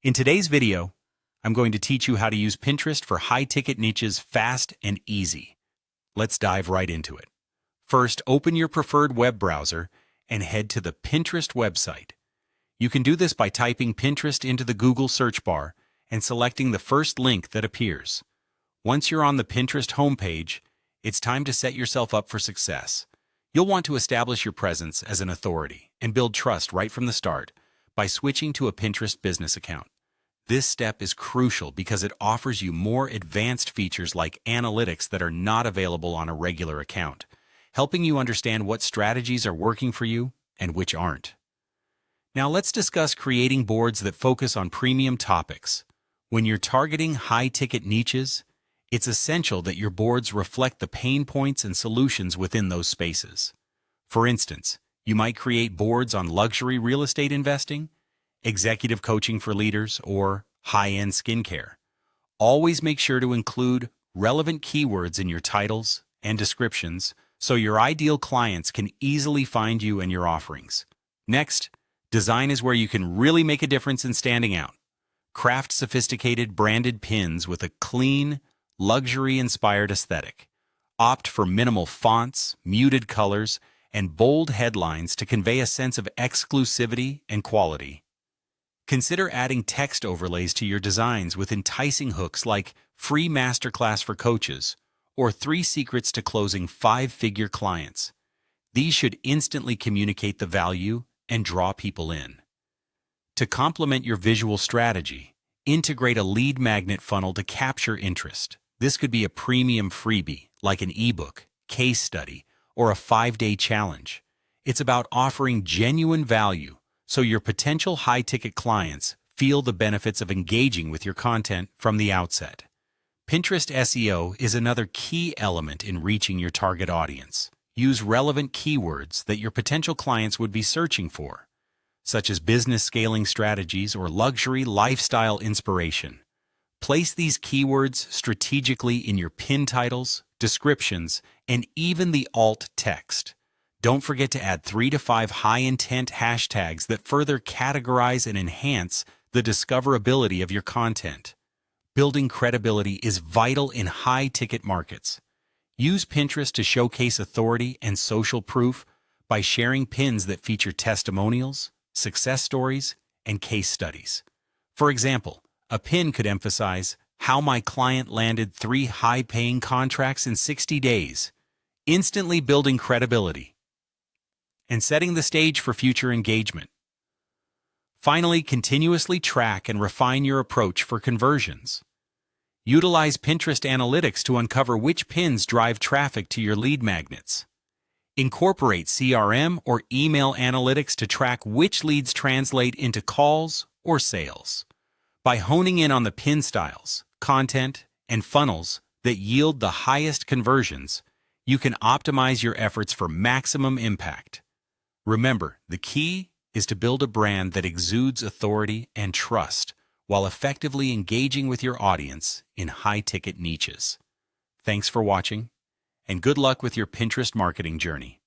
In today's video, I'm going to teach you how to use Pinterest for high-ticket niches fast and easy. Let's dive right into it. First, open your preferred web browser and head to the Pinterest website. You can do this by typing Pinterest into the Google search bar and selecting the first link that appears. Once you're on the Pinterest homepage, it's time to set yourself up for success. You'll want to establish your presence as an authority and build trust right from the start by switching to a Pinterest business account. This step is crucial because it offers you more advanced features like analytics that are not available on a regular account, helping you understand what strategies are working for you and which aren't. Now let's discuss creating boards that focus on premium topics. When you're targeting high-ticket niches, it's essential that your boards reflect the pain points and solutions within those spaces. For instance, you might create boards on luxury real estate investing, executive coaching for leaders, or high-end skincare. Always make sure to include relevant keywords in your titles and descriptions so your ideal clients can easily find you and your offerings. Next, design is where you can really make a difference in standing out. Craft sophisticated branded pins with a clean, luxury-inspired aesthetic. Opt for minimal fonts, muted colors, and bold headlines to convey a sense of exclusivity and quality. Consider adding text overlays to your designs with enticing hooks like free Masterclass for coaches or 3 secrets to closing 5-figure clients. These should instantly communicate the value and draw people in. To complement your visual strategy, integrate a lead magnet funnel to capture interest. This could be a premium freebie like an ebook, case study, or a 5-day challenge. It's about offering genuine value so your potential high-ticket clients feel the benefits of engaging with your content from the outset. Pinterest SEO is another key element in reaching your target audience. Use relevant keywords that your potential clients would be searching for, such as business scaling strategies or luxury lifestyle inspiration. Place these keywords strategically in your pin titles, descriptions, and even the alt text. Don't forget to add 3 to 5 high-intent hashtags that further categorize and enhance the discoverability of your content. Building credibility is vital in high-ticket markets. Use Pinterest to showcase authority and social proof by sharing pins that feature testimonials, success stories, and case studies. For example, a pin could emphasize how my client landed 3 high-paying contracts in 60 days, instantly building credibility and setting the stage for future engagement. Finally, continuously track and refine your approach for conversions. Utilize Pinterest analytics to uncover which pins drive traffic to your lead magnets. Incorporate CRM or email analytics to track which leads translate into calls or sales. By honing in on the pin styles, content, and funnels that yield the highest conversions, you can optimize your efforts for maximum impact. Remember, the key is to build a brand that exudes authority and trust while effectively engaging with your audience in high-ticket niches. Thanks for watching, and good luck with your Pinterest marketing journey.